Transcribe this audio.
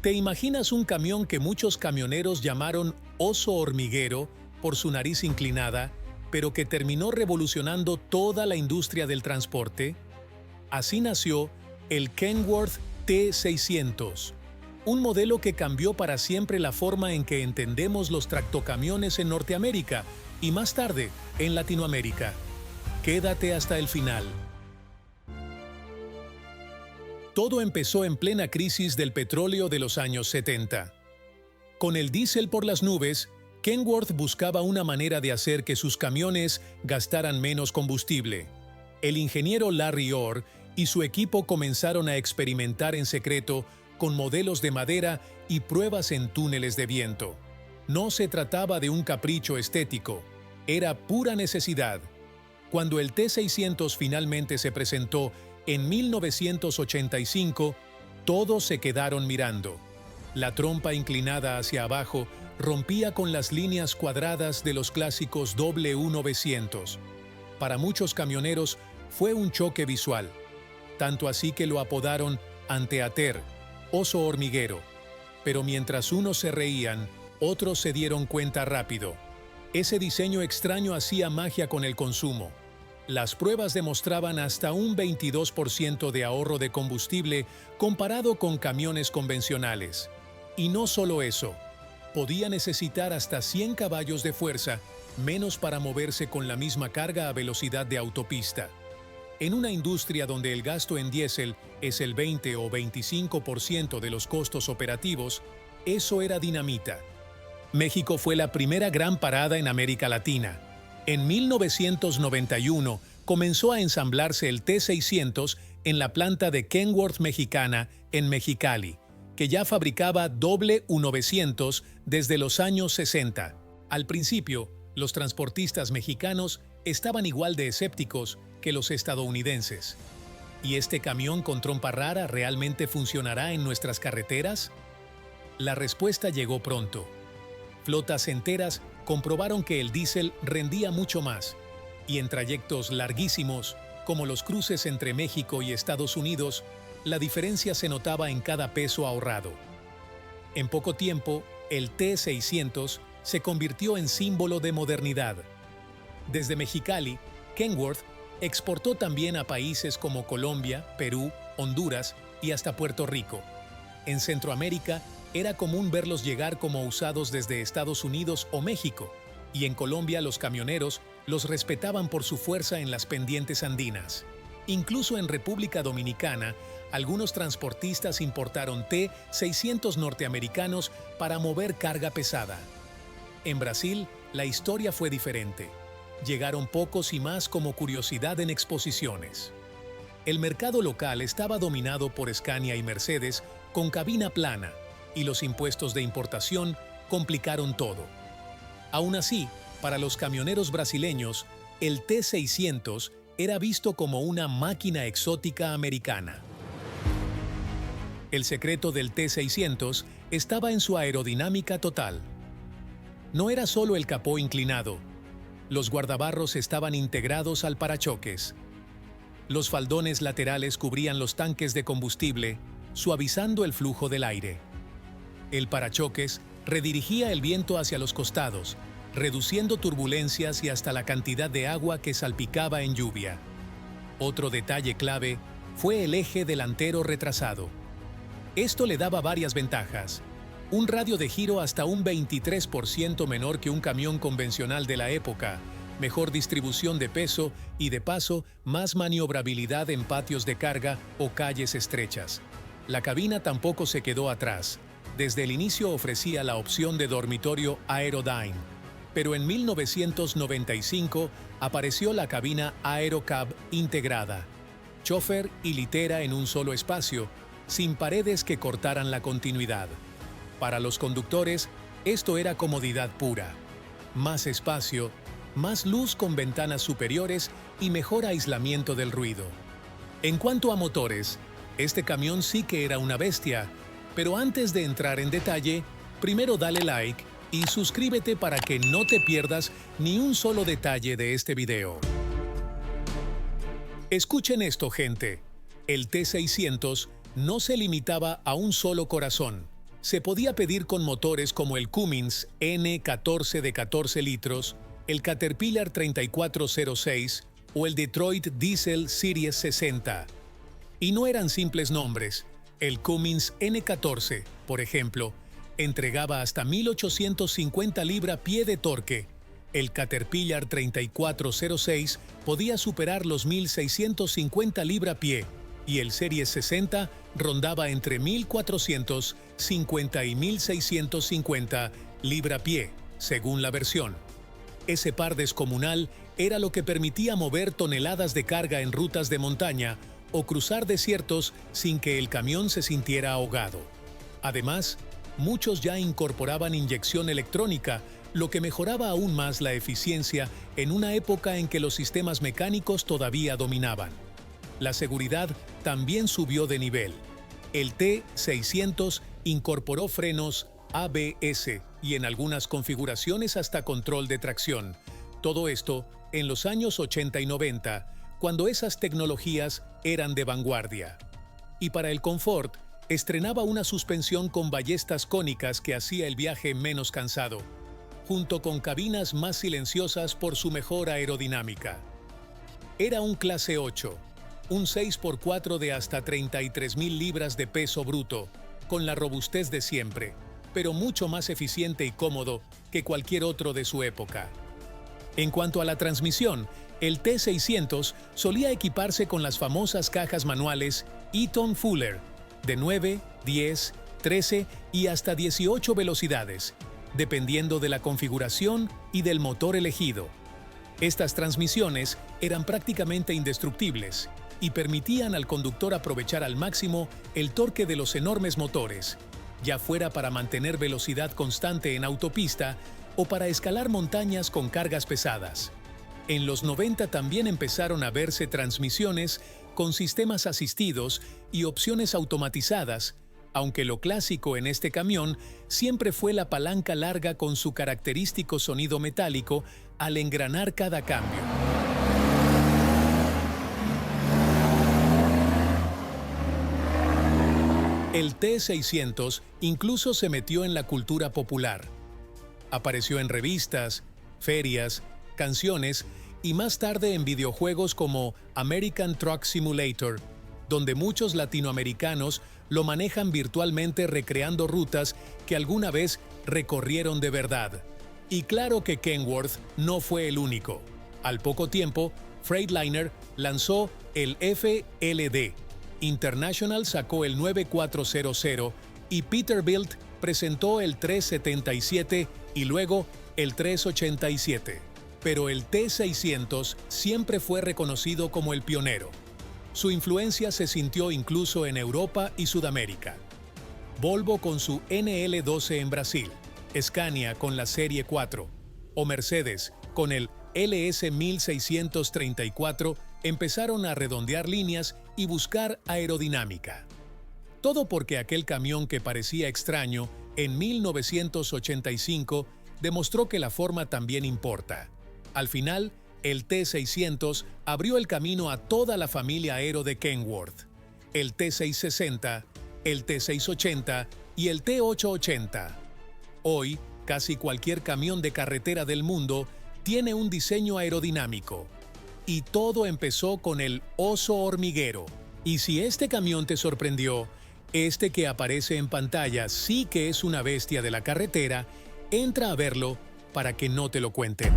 ¿Te imaginas un camión que muchos camioneros llamaron oso hormiguero por su nariz inclinada, pero que terminó revolucionando toda la industria del transporte? Así nació el Kenworth T600, un modelo que cambió para siempre la forma en que entendemos los tractocamiones en Norteamérica y más tarde en Latinoamérica. Quédate hasta el final. Todo empezó en plena crisis del petróleo de los años 70. Con el diésel por las nubes, Kenworth buscaba una manera de hacer que sus camiones gastaran menos combustible. El ingeniero Larry Orr y su equipo comenzaron a experimentar en secreto con modelos de madera y pruebas en túneles de viento. No se trataba de un capricho estético, era pura necesidad. Cuando el T600 finalmente se presentó en 1985, todos se quedaron mirando. La trompa inclinada hacia abajo rompía con las líneas cuadradas de los clásicos W900. Para muchos camioneros fue un choque visual, tanto así que lo apodaron Anteater, oso hormiguero. Pero mientras unos se reían, otros se dieron cuenta rápido. Ese diseño extraño hacía magia con el consumo. Las pruebas demostraban hasta un 22% de ahorro de combustible comparado con camiones convencionales. Y no solo eso, podía necesitar hasta 100 caballos de fuerza, menos para moverse con la misma carga a velocidad de autopista. En una industria donde el gasto en diésel es el 20 o 25% de los costos operativos, eso era dinamita. México fue la primera gran parada en América Latina. En 1991 comenzó a ensamblarse el T600 en la planta de Kenworth Mexicana en Mexicali, que ya fabricaba W900 desde los años 60. Al principio, los transportistas mexicanos estaban igual de escépticos que los estadounidenses. ¿Y este camión con trompa rara realmente funcionará en nuestras carreteras? La respuesta llegó pronto. Flotas enteras comprobaron que el diésel rendía mucho más, y en trayectos larguísimos, como los cruces entre México y Estados Unidos, la diferencia se notaba en cada peso ahorrado. En poco tiempo, el T600 se convirtió en símbolo de modernidad. Desde Mexicali, Kenworth exportó también a países como Colombia, Perú, Honduras y hasta Puerto Rico. En Centroamérica, era común verlos llegar como usados desde Estados Unidos o México, y en Colombia los camioneros los respetaban por su fuerza en las pendientes andinas. Incluso en República Dominicana, algunos transportistas importaron T600 norteamericanos para mover carga pesada. En Brasil, la historia fue diferente. Llegaron pocos y más como curiosidad en exposiciones. El mercado local estaba dominado por Scania y Mercedes con cabina plana, y los impuestos de importación complicaron todo. Aún así, para los camioneros brasileños, el T600 era visto como una máquina exótica americana. El secreto del T600 estaba en su aerodinámica total. No era solo el capó inclinado. Los guardabarros estaban integrados al parachoques. Los faldones laterales cubrían los tanques de combustible, suavizando el flujo del aire. El parachoques redirigía el viento hacia los costados, reduciendo turbulencias y hasta la cantidad de agua que salpicaba en lluvia. Otro detalle clave fue el eje delantero retrasado. Esto le daba varias ventajas. Un radio de giro hasta un 23% menor que un camión convencional de la época, mejor distribución de peso y, de paso, más maniobrabilidad en patios de carga o calles estrechas. La cabina tampoco se quedó atrás. Desde el inicio ofrecía la opción de dormitorio Aerodyne, pero en 1995 apareció la cabina Aerocab integrada, chofer y litera en un solo espacio, sin paredes que cortaran la continuidad. Para los conductores, esto era comodidad pura. Más espacio, más luz con ventanas superiores y mejor aislamiento del ruido. En cuanto a motores, este camión sí que era una bestia, pero antes de entrar en detalle, primero dale like y suscríbete para que no te pierdas ni un solo detalle de este video. Escuchen esto, gente. El T600 no se limitaba a un solo corazón. Se podía pedir con motores como el Cummins N14 de 14 litros, el Caterpillar 3406 o el Detroit Diesel Series 60. Y no eran simples nombres. El Cummins N14, por ejemplo, entregaba hasta 1850 libra-pie de torque. El Caterpillar 3406 podía superar los 1650 libra-pie y el Series 60 rondaba entre 1450 y 1650 libra-pie, según la versión. Ese par descomunal era lo que permitía mover toneladas de carga en rutas de montaña o cruzar desiertos sin que el camión se sintiera ahogado. Además, muchos ya incorporaban inyección electrónica, lo que mejoraba aún más la eficiencia en una época en que los sistemas mecánicos todavía dominaban. La seguridad también subió de nivel. El T600 incorporó frenos ABS y en algunas configuraciones hasta control de tracción. Todo esto en los años 80 y 90, cuando esas tecnologías eran de vanguardia. Y para el confort, estrenaba una suspensión con ballestas cónicas que hacía el viaje menos cansado, junto con cabinas más silenciosas por su mejor aerodinámica. Era un clase 8, un 6x4 de hasta 33.000 libras de peso bruto, con la robustez de siempre, pero mucho más eficiente y cómodo que cualquier otro de su época. En cuanto a la transmisión, el T600 solía equiparse con las famosas cajas manuales Eaton Fuller, de 9, 10, 13 y hasta 18 velocidades, dependiendo de la configuración y del motor elegido. Estas transmisiones eran prácticamente indestructibles y permitían al conductor aprovechar al máximo el torque de los enormes motores, ya fuera para mantener velocidad constante en autopista o para escalar montañas con cargas pesadas. En los 90 también empezaron a verse transmisiones con sistemas asistidos y opciones automatizadas, aunque lo clásico en este camión siempre fue la palanca larga con su característico sonido metálico al engranar cada cambio. El T600 incluso se metió en la cultura popular. Apareció en revistas, ferias, canciones y más tarde en videojuegos como American Truck Simulator, donde muchos latinoamericanos lo manejan virtualmente recreando rutas que alguna vez recorrieron de verdad. Y claro que Kenworth no fue el único. Al poco tiempo, Freightliner lanzó el FLD, International sacó el 9400 y Peterbilt presentó el 377 y luego el 387. Pero el T600 siempre fue reconocido como el pionero. Su influencia se sintió incluso en Europa y Sudamérica. Volvo con su NL12 en Brasil, Scania con la Serie 4 o Mercedes con el LS 1634 empezaron a redondear líneas y buscar aerodinámica. Todo porque aquel camión que parecía extraño en 1985 demostró que la forma también importa. Al final, el T600 abrió el camino a toda la familia aero de Kenworth, el T660, el T680 y el T880. Hoy, casi cualquier camión de carretera del mundo tiene un diseño aerodinámico. Y todo empezó con el oso hormiguero. Y si este camión te sorprendió, este que aparece en pantalla sí que es una bestia de la carretera, entra a verlo para que no te lo cuenten.